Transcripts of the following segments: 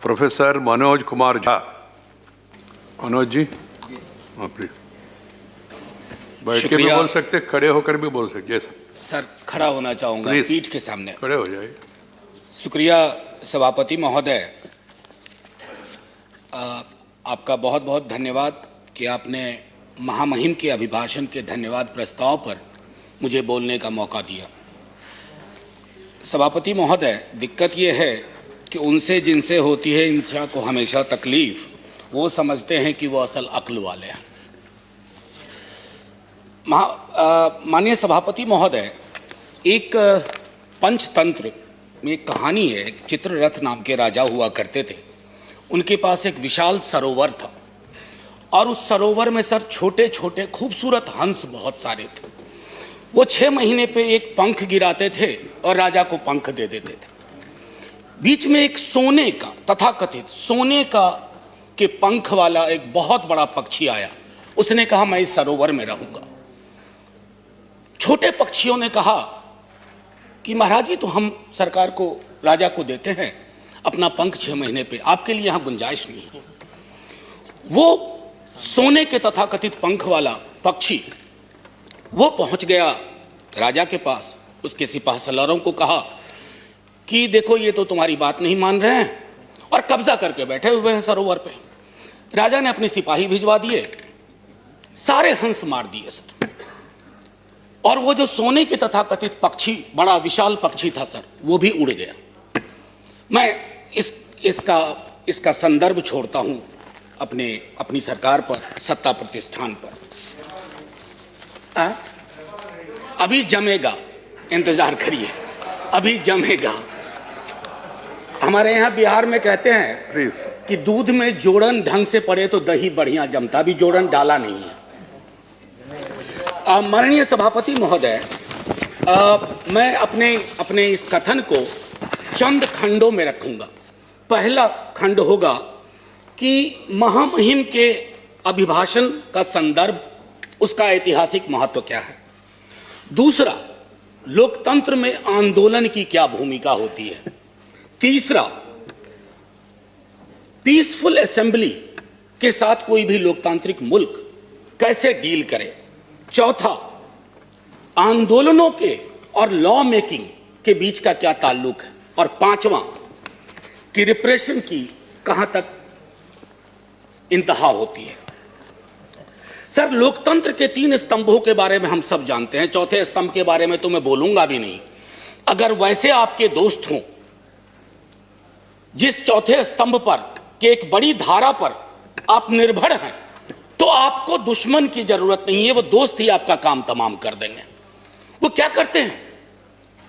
Professor Manoj Kumar Jha. Manoj ji, हाँ please. बैठ के भी बोल सकते, खड़े होकर भी बोल सकते। सर खड़ा होना चाहूंगा पीठ के सामने। खड़े हो जाइए। शुक्रिया सभापति महोदय, आपका बहुत बहुत धन्यवाद कि आपने महामहिम के अभिभाषण के धन्यवाद प्रस्ताव पर मुझे बोलने का मौका दिया। सभापति महोदय, दिक्कत ये है कि उनसे जिनसे होती है इंसान को हमेशा तकलीफ, वो समझते हैं कि वो असल अक्ल वाले हैं। माननीय सभापति महोदय, एक पंचतंत्र में एक कहानी है। एक चित्ररथ नाम के राजा हुआ करते थे। उनके पास एक विशाल सरोवर था और उस सरोवर में सर छोटे छोटे खूबसूरत हंस बहुत सारे थे। वो 6 महीने पे एक पंख गिराते थे और राजा को पंख दे देते थे। बीच में एक सोने का, तथाकथित सोने का के पंख वाला एक बहुत बड़ा पक्षी आया। उसने कहा मैं इस सरोवर में रहूंगा। छोटे पक्षियों ने कहा कि महाराज जी, तो हम सरकार को, राजा को देते हैं अपना पंख 6 महीने पे, आपके लिए यहां गुंजाइश नहीं है। वो सोने के तथाकथित पंख वाला पक्षी वो पहुंच गया राजा के पास। उसके सिपाहसलारों को कहा कि देखो, ये तो तुम्हारी बात नहीं मान रहे हैं और कब्जा करके बैठे हुए हैं सरोवर पे। राजा ने अपने सिपाही भिजवा दिए, सारे हंस मार दिए सर। और वो जो सोने के तथाकथित पक्षी, बड़ा विशाल पक्षी था सर, वो भी उड़ गया। मैं इसका संदर्भ छोड़ता हूं अपनी सरकार पर, सत्ता प्रतिष्ठान पर। अभी जमेगा, इंतजार करिए, अभी जमेगा। हमारे यहाँ बिहार में कहते हैं कि दूध में जोड़न ढंग से पड़े तो दही बढ़िया जमता। अभी जोड़न डाला नहीं है। माननीय सभापति महोदय, मैं अपने इस कथन को चंद खंडों में रखूंगा। पहला खंड होगा कि महामहिम के अभिभाषण का संदर्भ, उसका ऐतिहासिक महत्व क्या है। दूसरा, लोकतंत्र में आंदोलन की क्या भूमिका होती है। तीसरा, पीसफुल असेंबली के साथ कोई भी लोकतांत्रिक मुल्क कैसे डील करे। चौथा, आंदोलनों के और लॉ मेकिंग के बीच का क्या ताल्लुक है। और पांचवा, कि रिप्रेशन की कहां तक इंतहा होती है। सर, लोकतंत्र के 3 स्तंभों के बारे में हम सब जानते हैं। चौथे स्तंभ के बारे में तो मैं बोलूंगा भी नहीं। अगर वैसे आपके दोस्त हों जिस चौथे स्तंभ पर कि एक बड़ी धारा पर आप निर्भर हैं, तो आपको दुश्मन की जरूरत नहीं है। वो दोस्त ही आपका काम तमाम कर देंगे। वो क्या करते हैं,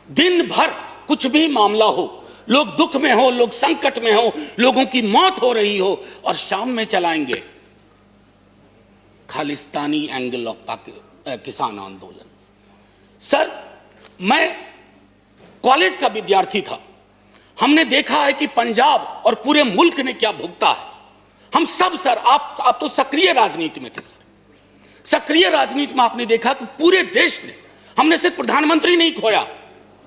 दिन भर कुछ भी मामला हो, लोग दुख में हो, लोग संकट में हो, लोगों की मौत हो रही हो, और शाम में चलाएंगे खालिस्तानी एंगल ऑफ किसान आंदोलन। सर, मैं कॉलेज का विद्यार्थी था। हमने देखा है कि पंजाब और पूरे मुल्क ने क्या भुगता है। हम सब सर, आप तो सक्रिय राजनीति में थे सर। सक्रिय राजनीति में आपने देखा कि पूरे देश ने, हमने सिर्फ प्रधानमंत्री नहीं खोया,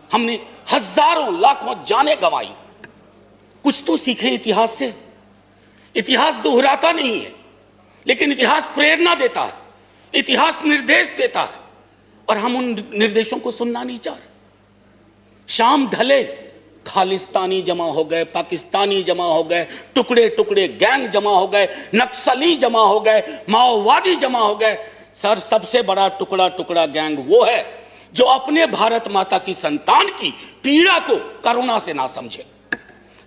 हमने हजारों लाखों जाने गंवाई। कुछ तो सीखें इतिहास से। इतिहास दोहराता नहीं है, लेकिन इतिहास प्रेरणा देता है, इतिहास निर्देश देता है, और हम उन निर्देशों को सुनना नहीं चाह रहे। शाम ढले, खालिस्तानी जमा हो गए, पाकिस्तानी जमा हो गए, टुकड़े टुकड़े गैंग जमा हो गए, नक्सली जमा हो गए, माओवादी जमा हो गए। सर, सबसे बड़ा टुकड़ा टुकड़ा गैंग वो है जो अपने भारत माता की संतान की पीड़ा को करुणा से ना समझे,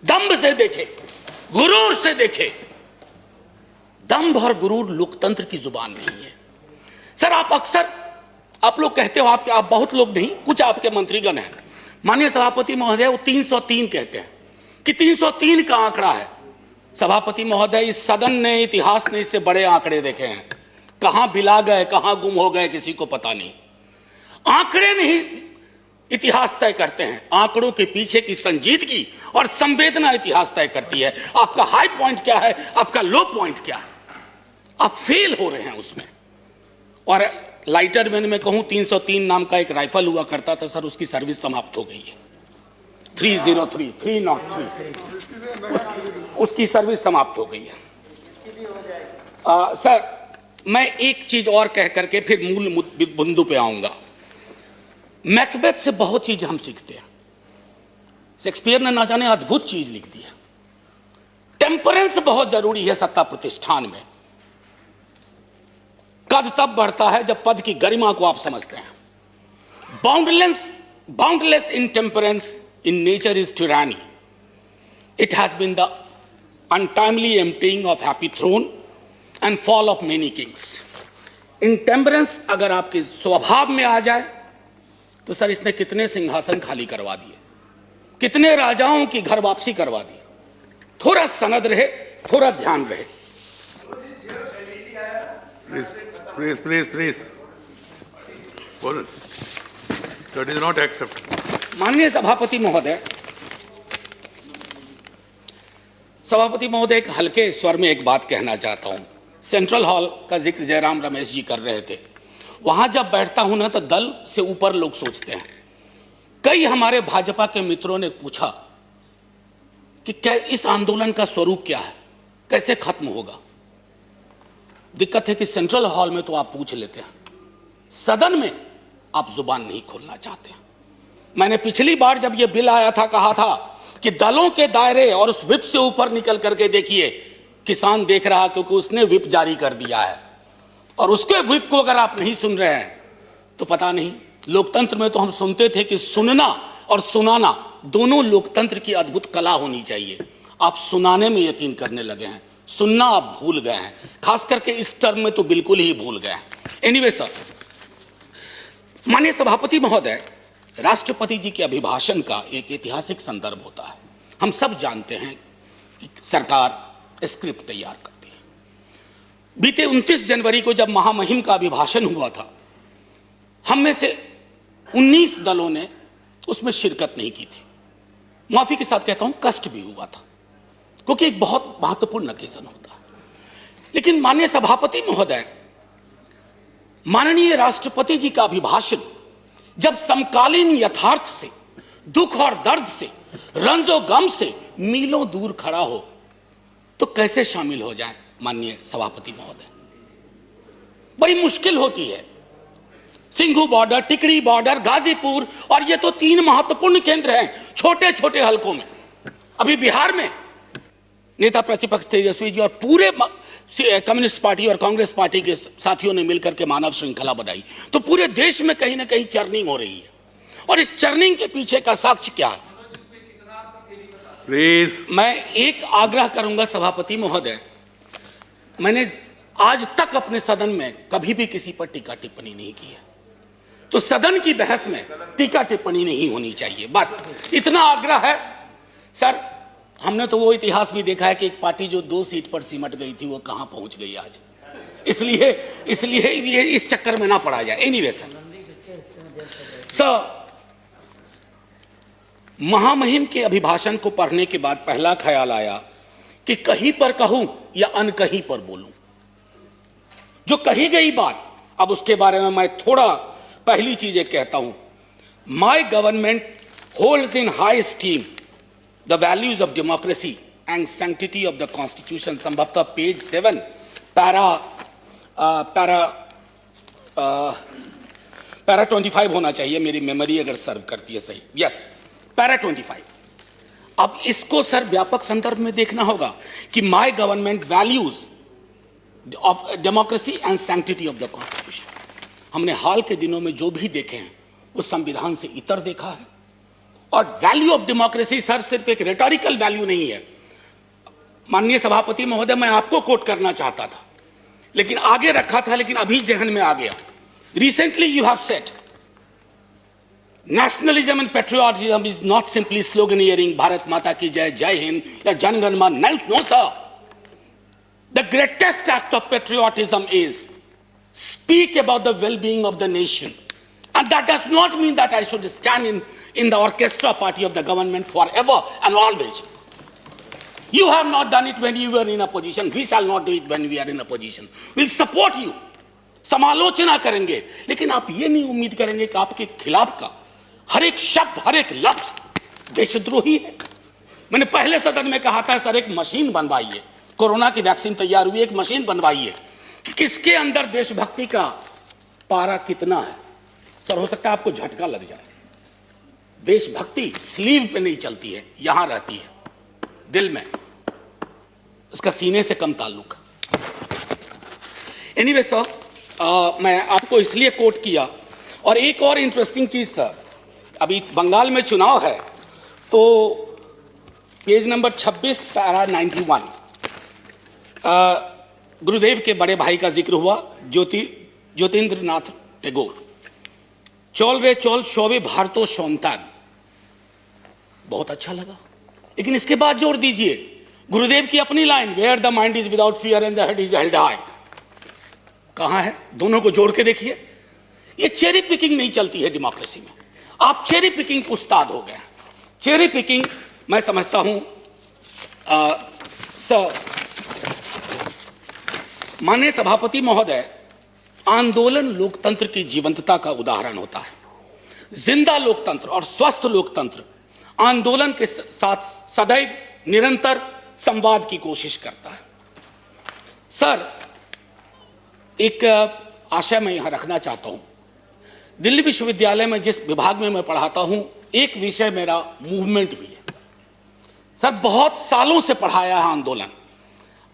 दंभ से देखे, गुरूर से देखे। दंभ और गुरूर लोकतंत्र की जुबान नहीं है। सर, आप लोग कहते हो, आप बहुत लोग नहीं, कुछ आपके मंत्रीगण हैं, माननीय सभापति महोदय, वो 303 कहते हैं कि 303 का आंकड़ा है। सभापति महोदय, इस सदन ने, इतिहास ने इससे बड़े आंकड़े देखे हैं। कहां बिला गए, कहां गुम हो गए, किसी को पता नहीं। आंकड़े नहीं इतिहास तय करते हैं, आंकड़ों के पीछे की संजीदगी और संवेदना इतिहास तय करती है। आपका हाई पॉइंट क्या है, आपका लो पॉइंट क्या है, आप फेल हो रहे हैं उसमें। और लाइटरमैन में कहूं, 303 नाम का एक राइफल हुआ करता था सर, उसकी सर्विस समाप्त हो गई है। उसकी सर्विस समाप्त हो गई है। सर, मैं एक चीज और कह करके फिर मूल बिंदु पे आऊंगा। मैकबेथ से बहुत चीज हम सीखते हैं। शेक्सपियर ने ना जाने अद्भुत चीज लिख दी है। टेम्परेंस बहुत जरूरी है सत्ता प्रतिष्ठान में। कद तब बढ़ता है जब पद की गरिमा को आप समझते हैं। Boundless intemperance in nature is tyranny. It has been the untimely emptying of happy throne and fall of many kings. Intemperance अगर आपके स्वभाव में आ जाए तो सर इसने कितने सिंहासन खाली करवा दिए, कितने राजाओं की घर वापसी करवा दी। थोड़ा सनद रहे, थोड़ा ध्यान रहे। प्लीज बोलो। That is not acceptable. माननीय सभापति महोदय, एक हल्के स्वर में एक बात कहना चाहता हूं। सेंट्रल हॉल का जिक्र जयराम रमेश जी कर रहे थे। वहां जब बैठता हूं ना तो दल से ऊपर लोग सोचते हैं। कई हमारे भाजपा के मित्रों ने पूछा कि क्या इस आंदोलन का स्वरूप क्या है, कैसे खत्म होगा। दिक्कत है कि सेंट्रल हॉल में तो आप पूछ लेते हैं, सदन में आप जुबान नहीं खोलना चाहते। मैंने पिछली बार जब यह बिल आया था कहा था कि दलों के दायरे और उस विप से ऊपर निकल करके देखिए, किसान देख रहा क्योंकि उसने विप जारी कर दिया है। और उसके विप को अगर आप नहीं सुन रहे हैं तो पता नहीं। लोकतंत्र में तो हम सुनते थे कि सुनना और सुनाना दोनों लोकतंत्र की अद्भुत कला होनी चाहिए। आप सुनाने में यकीन करने लगे हैं, सुनना आप भूल गए हैं। खास करके इस टर्म में तो बिल्कुल ही भूल गए हैं। एनीवे सर, माननीय सभापति महोदय, राष्ट्रपति जी के अभिभाषण का एक ऐतिहासिक संदर्भ होता है। हम सब जानते हैं कि सरकार स्क्रिप्ट तैयार करती है। बीते 29 जनवरी को जब महामहिम का अभिभाषण हुआ था, हम में से 19 दलों ने उसमें शिरकत नहीं की थी। माफी के साथ कहता हूं, कष्ट भी हुआ था क्योंकि एक बहुत महत्वपूर्ण ओकेजन होता है। लेकिन माननीय सभापति महोदय, माननीय राष्ट्रपति जी का अभिभाषण जब समकालीन यथार्थ से, दुख और दर्द से, रंजो गम से मीलों दूर खड़ा हो तो कैसे शामिल हो जाए। माननीय सभापति महोदय, बड़ी मुश्किल होती है। सिंघू बॉर्डर, टिकरी बॉर्डर, गाजीपुर, और ये तो 3 महत्वपूर्ण केंद्र हैं छोटे छोटे हलकों में। अभी बिहार में नेता प्रतिपक्ष तेजस्वी जी और पूरे कम्युनिस्ट पार्टी और कांग्रेस पार्टी के साथियों ने मिलकर के मानव श्रृंखला बनाई, तो पूरे देश में कहीं ना कहीं चर्निंग हो रही है। और इस चर्निंग के पीछे का साक्ष्य क्या है? प्लीज, मैं एक आग्रह करूंगा सभापति महोदय, मैंने आज तक अपने सदन में कभी भी किसी पर टीका टिप्पणी नहीं की है, तो सदन की बहस में टीका टिप्पणी नहीं होनी चाहिए, बस इतना आग्रह है। सर, हमने तो वो इतिहास भी देखा है कि एक पार्टी जो 2 सीट पर सिमट गई थी वो कहां पहुंच गई आज। इसलिए ये इस चक्कर में ना पड़ा जाए। एनीवे सर, महामहिम के अभिभाषण को पढ़ने के बाद पहला ख्याल आया कि कहीं पर कहूं या अनकहीं पर बोलूं। जो कही गई बात, अब उसके बारे में मैं थोड़ा पहली चीजें कहता हूं। My government holds in high steam the values of democracy and sanctity of the constitution, संभवतः पेज 7 पैरा 25 होना चाहिए, मेरी मेमोरी अगर सर्व करती है सही। Yes, para 25। अब इसको सर व्यापक संदर्भ में देखना होगा कि my government values of democracy and sanctity of the constitution. हमने हाल के दिनों में जो भी देखे हैं वो संविधान से इतर देखा है। और वैल्यू ऑफ डेमोक्रेसी सर सिर्फ एक रेटोरिकल वैल्यू नहीं है। माननीय सभापति महोदय, मैं आपको कोट करना चाहता था लेकिन आगे रखा था, लेकिन अभी जहन में आ गया। Recently you have said nationalism and patriotism is not simply sloganeering Bharat Mata की जय, जय हिंद या Jana Gana Mana. No sir, the greatest act of patriotism is speak about the well being of the nation. And that does not mean that I should stand in the orchestra party of the government forever and always. You have not done it when you were in a position. We shall not do it when we are in a position. We'll support you. समालोचना करेंगे, लेकिन आप ये नहीं उम्मीद करेंगे कि आपके खिलाफ का हर एक शब्द, हर एक लफ्ज देशद्रोही है। मैंने पहले सदन में कहा था सर एक मशीन बनवाइए, कोरोना की वैक्सीन तैयार हुई, एक मशीन बनवाइए कि किसके अंदर देशभक्ति का पारा कितना है। सर हो सकता है आपको झटका लग जाए, देशभक्ति स्लीव पे नहीं चलती है, यहां रहती है दिल में, उसका सीने से कम ताल्लुक। एनीवे सर, मैं आपको इसलिए कोट किया। और एक और इंटरेस्टिंग चीज सर, अभी बंगाल में चुनाव है तो पेज नंबर 26 पैरा 91 गुरुदेव के बड़े भाई का जिक्र हुआ, ज्योतिन्द्रनाथ टैगोर। चौल रे चौल शोभे भारतो सौंतान, बहुत अच्छा लगा। लेकिन इसके बाद जोड़ दीजिए गुरुदेव की अपनी line, where the mind is without fear and the head is held high. कहां है? दोनों को जोड़ के देखिए। ये चेरी पिकिंग नहीं चलती है डेमोक्रेसी में। आप चेरी पिकिंग के उस्ताद हो गए। चेरी पिकिंग मैं समझता हूं माननीय सभापति महोदय, आंदोलन लोकतंत्र की जीवंतता का उदाहरण होता है। जिंदा लोकतंत्र और स्वस्थ लोकतंत्र आंदोलन के साथ सदैव निरंतर संवाद की कोशिश करता है। सर एक आशय मैं यहां रखना चाहता हूं। दिल्ली विश्वविद्यालय में जिस विभाग में मैं पढ़ाता हूं, एक विषय मेरा मूवमेंट भी है। सर बहुत सालों से पढ़ाया है आंदोलन।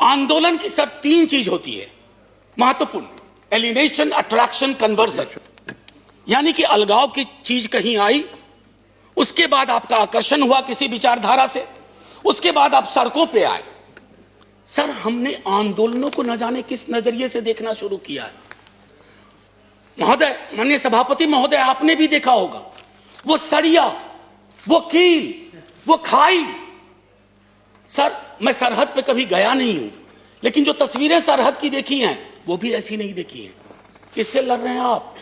आंदोलन की सर 3 चीज होती है महत्वपूर्ण, एलिनेशन, अट्रैक्शन, कन्वर्जन। यानी कि अलगाव की चीज कहीं आई, उसके बाद आपका आकर्षण हुआ किसी विचारधारा से, उसके बाद आप सड़कों पे आए। सर हमने आंदोलनों को न जाने किस नजरिए से देखना शुरू किया है। महोदय, माननीय सभापति महोदय, आपने भी देखा होगा वो सड़िया, वो कील, वो खाई। सर मैं सरहद पे कभी गया नहीं हूं, लेकिन जो तस्वीरें सरहद की देखी हैं वो भी ऐसी नहीं देखी हैं। किससे लड़ रहे हैं आप?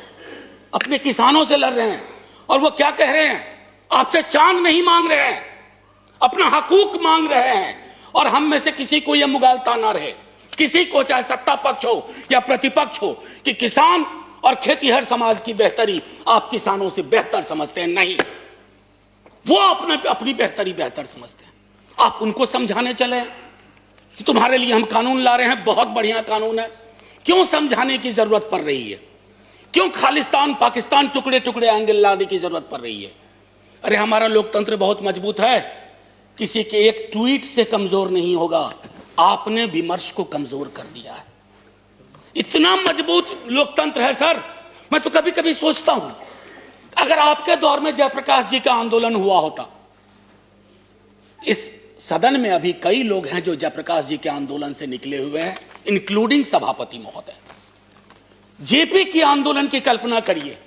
अपने किसानों से लड़ रहे हैं। और वो क्या कह रहे हैं? आपसे चांद नहीं मांग रहे हैं, अपना हकूक मांग रहे हैं। और हम में से किसी को यह मुगालता ना रहे, किसी को चाहे सत्ता पक्ष हो या प्रतिपक्ष हो, कि किसान और खेतीहर समाज की बेहतरी आप किसानों से बेहतर समझते हैं। नहीं, वो अपनी बेहतरी बेहतर समझते हैं। आप उनको समझाने चले कि तुम्हारे लिए हम कानून ला रहे हैं, बहुत बढ़िया कानून है। क्यों समझाने की जरूरत पड़ रही है? क्यों खालिस्तान पाकिस्तान टुकड़े टुकड़े एंगल लाने की जरूरत पड़ रही है? अरे हमारा लोकतंत्र बहुत मजबूत है, किसी के एक ट्वीट से कमजोर नहीं होगा। आपने विमर्श को कमजोर कर दिया है। इतना मजबूत लोकतंत्र है सर। मैं तो कभी कभी सोचता हूं, अगर आपके दौर में जयप्रकाश जी का आंदोलन हुआ होता। इस सदन में अभी कई लोग हैं जो जयप्रकाश जी के आंदोलन से निकले हुए हैं, इंक्लूडिंग सभापति महोदय। जेपी की आंदोलन की कल्पना करिए,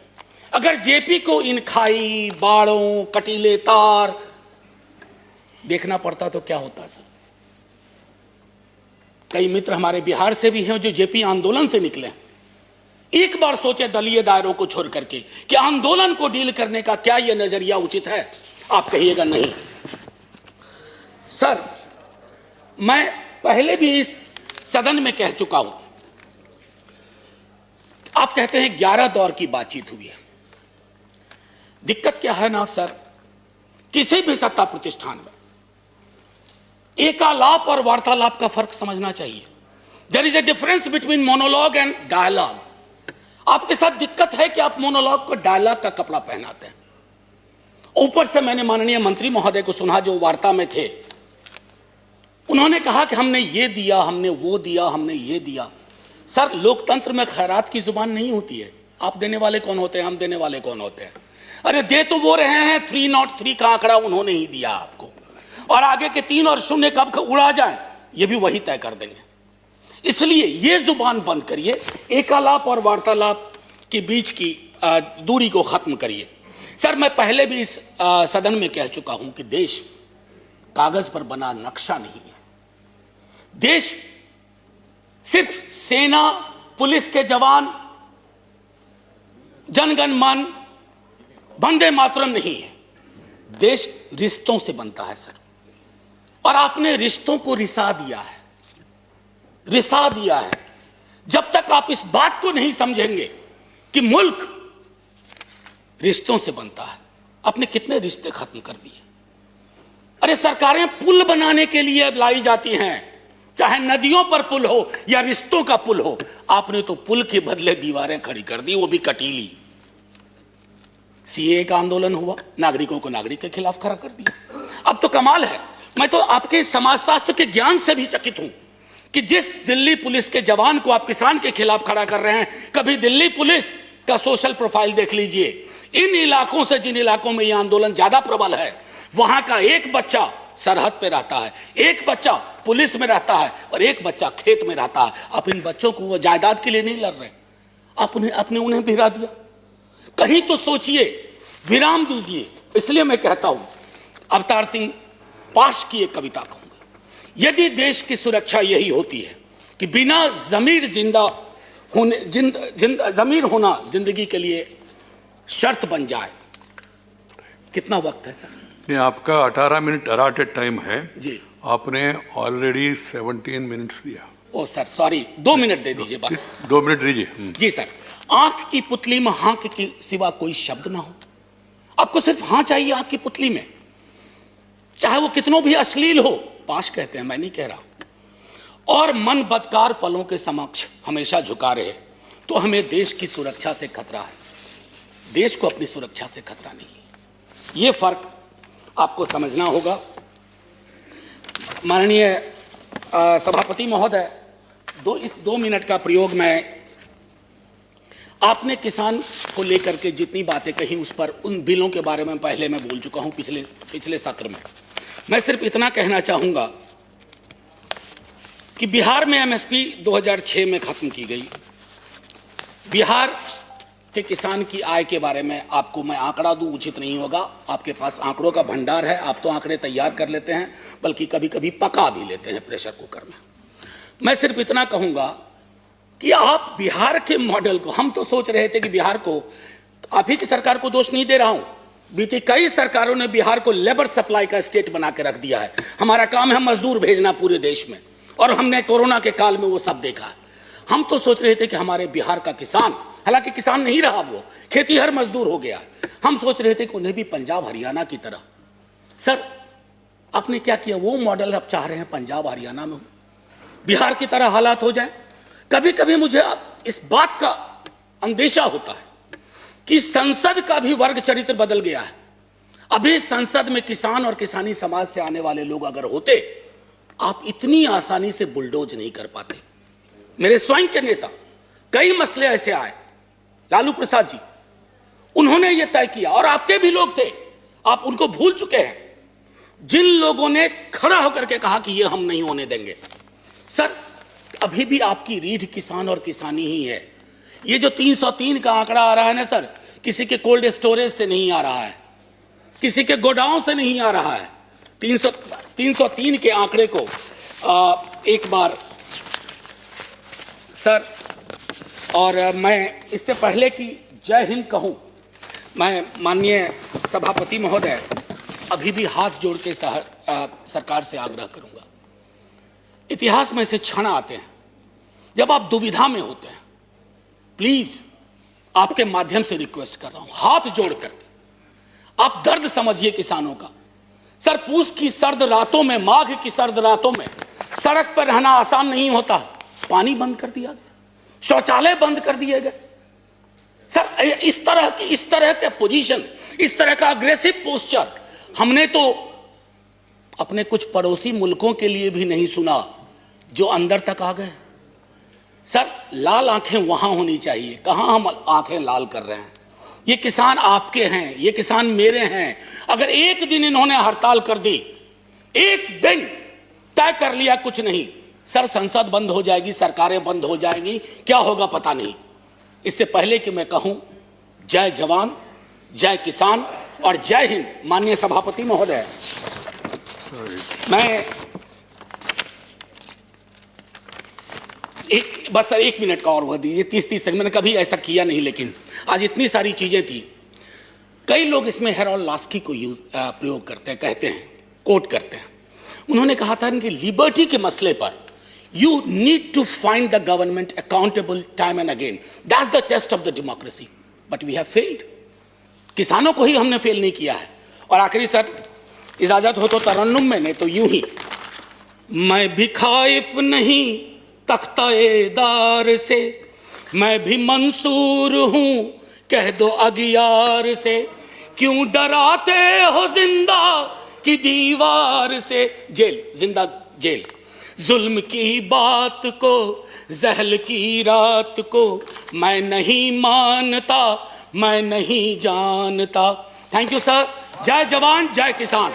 अगर जेपी को इन खाई, बाड़ों, कटीले तार देखना पड़ता तो क्या होता सर? कई मित्र हमारे बिहार से भी हैं जो जेपी आंदोलन से निकले हैं। एक बार सोचे दलीय दायरों को छोड़ करके कि आंदोलन को डील करने का क्या यह नजरिया उचित है? आप कहिएगा नहीं। सर मैं पहले भी इस सदन में कह चुका हूं, आप कहते हैं 11 दौर की बातचीत हुई है। दिक्कत क्या है ना सर, किसी भी सत्ता प्रतिष्ठान में एकालाप और वार्तालाप का फर्क समझना चाहिए। There is a difference between monologue and dialogue. आपके साथ दिक्कत है कि आप मोनोलॉग को डायलॉग का कपड़ा पहनाते हैं। ऊपर से मैंने माननीय मंत्री महोदय को सुना जो वार्ता में थे, उन्होंने कहा कि हमने ये दिया, हमने वो दिया, हमने ये दिया। सर लोकतंत्र में खैरात की जुबान नहीं होती है। आप देने वाले कौन होते हैं, हम देने वाले कौन होते हैं? अरे दे तो वो रहे हैं, 303 का आंकड़ा उन्होंने ही दिया आपको, और आगे के 3 और 0 कब उड़ा जाए ये भी वही तय कर देंगे। इसलिए ये जुबान बंद करिए, एकालाप और वार्तालाप के बीच की दूरी को खत्म करिए। सर मैं पहले भी इस सदन में कह चुका हूं कि देश कागज पर बना नक्शा नहीं है। देश सिर्फ सेना, पुलिस के जवान, जनगण मन, वंदे मातरम नहीं है। देश रिश्तों से बनता है सर, और आपने रिश्तों को रिसा दिया है, रिसा दिया है। जब तक आप इस बात को नहीं समझेंगे कि मुल्क रिश्तों से बनता है, आपने कितने रिश्ते खत्म कर दिए। अरे सरकारें पुल बनाने के लिए लाई जाती हैं, चाहे नदियों पर पुल हो या रिश्तों का पुल हो। आपने तो पुल के बदले दीवारें खड़ी कर दी, वो भी कटीली। सीए का आंदोलन हुआ, नागरिकों को नागरिक के खिलाफ खड़ा कर दिया। अब तो कमाल है, मैं तो आपके समाजशास्त्र के ज्ञान से भी चकित हूं कि जिस दिल्ली पुलिस के जवान को आप किसान के खिलाफ खड़ा कर रहे हैं, कभी दिल्ली पुलिस का सोशल प्रोफाइल देख लीजिए। इन इलाकों से जिन इलाकों में यह आंदोलन ज्यादा प्रबल है, वहां का एक बच्चा सरहद पे रहता है, एक बच्चा पुलिस में रहता है और एक बच्चा खेत में रहता है। आप इन बच्चों को वो जायदाद के लिए नहीं लड़ रहे, आपने उन्हें भिड़ा दिया। कहीं तो सोचिए, विराम दीजिए। इसलिए मैं कहता हूं, अवतार सिंह पाश की एक कविता कहूंगा, यदि देश की सुरक्षा यही होती है कि बिना जमीर जमीर होना जिंदगी के लिए शर्त बन जाए। कितना वक्त है सर? नहीं, आपका 18 मिनट अराटेड टाइम है जी, आपने ऑलरेडी 17 मिनट्स दिया। ओ सर सॉरी, 2 मिनट दे दीजिए बस। 2 मिनट दीजिए। जी सर, आंख की पुतली में हाँ के सिवा कोई शब्द ना हो। आपको सिर्फ हाँ चाहिए आंख की पुतली में, चाहे वो कितनों भी अश्लील हो। पाश कहते हैं, मैं नहीं कह रहा। और मन बदकार पलों के समक्ष हमेशा झुका रहे, तो हमें देश की सुरक्षा से खतरा है। देश को अपनी सुरक्षा से खतरा नहीं है। यह फर्क आपको समझना होगा। माननीय सभापति महोदय, इस 2 मिनट का प्रयोग मैं, आपने किसान को लेकर के जितनी बातें कही उस पर, उन बिलों के बारे में पहले मैं बोल चुका हूं पिछले सत्र में। मैं सिर्फ इतना कहना चाहूंगा कि बिहार में एमएसपी 2006 में खत्म की गई। बिहार के किसान की आय के बारे में आपको मैं आंकड़ा दूं उचित नहीं होगा, आपके पास आंकड़ों का भंडार है, आप तो आंकड़े तैयार कर लेते हैं, बल्कि कभी कभी पका भी लेते हैं प्रेशर कुकर में। मैं सिर्फ इतना कहूंगा कि आप बिहार के मॉडल को, हम तो सोच रहे थे कि बिहार को, आप ही की सरकार को दोष नहीं दे रहा हूं, बीती कई सरकारों ने बिहार को लेबर सप्लाई का स्टेट बना के रख दिया है। हमारा काम है मजदूर भेजना पूरे देश में, और हमने कोरोना के काल में वो सब देखा है। हम तो सोच रहे थे कि हमारे बिहार का किसान, हालांकि किसान नहीं रहा, वो खेतीहर मजदूर हो गया। हम सोच रहे थे कि उन्हें भी पंजाब हरियाणा की तरह। सर, आपने क्या किया? वो मॉडल आप चाह रहे हैं पंजाब हरियाणा में बिहार की तरह हालात हो जाए। कभी कभी मुझे इस बात का अंदेशा होता है कि संसद का भी वर्ग चरित्र बदल गया है। अभी संसद में किसान और किसानी समाज से आने वाले लोग अगर होते, आप इतनी आसानी से बुलडोज नहीं कर पाते। मेरे स्वयं के नेता, कई मसले ऐसे आए, लालू प्रसाद जी, उन्होंने यह तय किया, और आपके भी लोग थे, आप उनको भूल चुके हैं, जिन लोगों ने खड़ा होकर के कहा कि यह हम नहीं होने देंगे। सर, अभी भी आपकी रीढ़ किसान और किसानी ही है। ये जो 303 का आंकड़ा आ रहा है ना सर, किसी के कोल्ड स्टोरेज से नहीं आ रहा है, किसी के गोडाउन से नहीं आ रहा है। 303 के आंकड़े को एक बार सर, और मैं इससे पहले कि जय हिंद कहूं, मैं माननीय सभापति महोदय अभी भी हाथ जोड़ के सरकार से आग्रह करूंगा। इतिहास में ऐसे क्षण आते हैं जब आप दुविधा में होते हैं। प्लीज, आपके माध्यम से रिक्वेस्ट कर रहा हूं, हाथ जोड़ करके आप दर्द समझिए किसानों का। सर, पूस की सर्द रातों में, माघ की सर्द रातों में सड़क पर रहना आसान नहीं होता। पानी बंद कर दिया गया, शौचालय बंद कर दिए गए। सर, इस तरह के पोजीशन, इस तरह का अग्रेसिव पोस्चर हमने तो अपने कुछ पड़ोसी मुल्कों के लिए भी नहीं सुना, जो अंदर तक आ गए। सर, लाल आंखें वहां होनी चाहिए, कहां हम आंखें लाल कर रहे हैं। ये किसान आपके हैं, ये किसान मेरे हैं। अगर एक दिन इन्होंने हड़ताल कर दी, एक दिन तय कर लिया कुछ नहीं, सर, संसद बंद हो जाएगी, सरकारें बंद हो जाएंगी, क्या होगा पता नहीं। इससे पहले कि मैं कहूं जय जवान, जय किसान और जय हिंद, माननीय सभापति महोदय, मैं बस सर 1 मिनट का और वह दीजिए, 30 सेकंड। मैंने कभी ऐसा किया नहीं, लेकिन आज इतनी सारी चीजें थी। कई लोग इसमें हेरोल्ड लास्की को प्रयोग करते हैं, कहते हैं, कोट करते हैं। उन्होंने कहा था कि लिबर्टी के मसले पर you need to find the government accountable time and again, that's the test of the democracy, but we have failed. किसानों को ही हमने फेल नहीं किया है। और आखिरी सर, इजाजत हो तो तरन्नुम में, नहीं तो यूं ही। मैं भी खाइफ नहीं तख्ता-ए-दार से, मैं भी मंसूर हूं कह दो अगियार से, क्यों डराते हो जिंदा की दीवार से। जेल, जिंदा जेल। जुल्म की बात को, जहल की रात को मैं नहीं मानता, मैं नहीं जानता। Thank you sir. जय जवान जय किसान।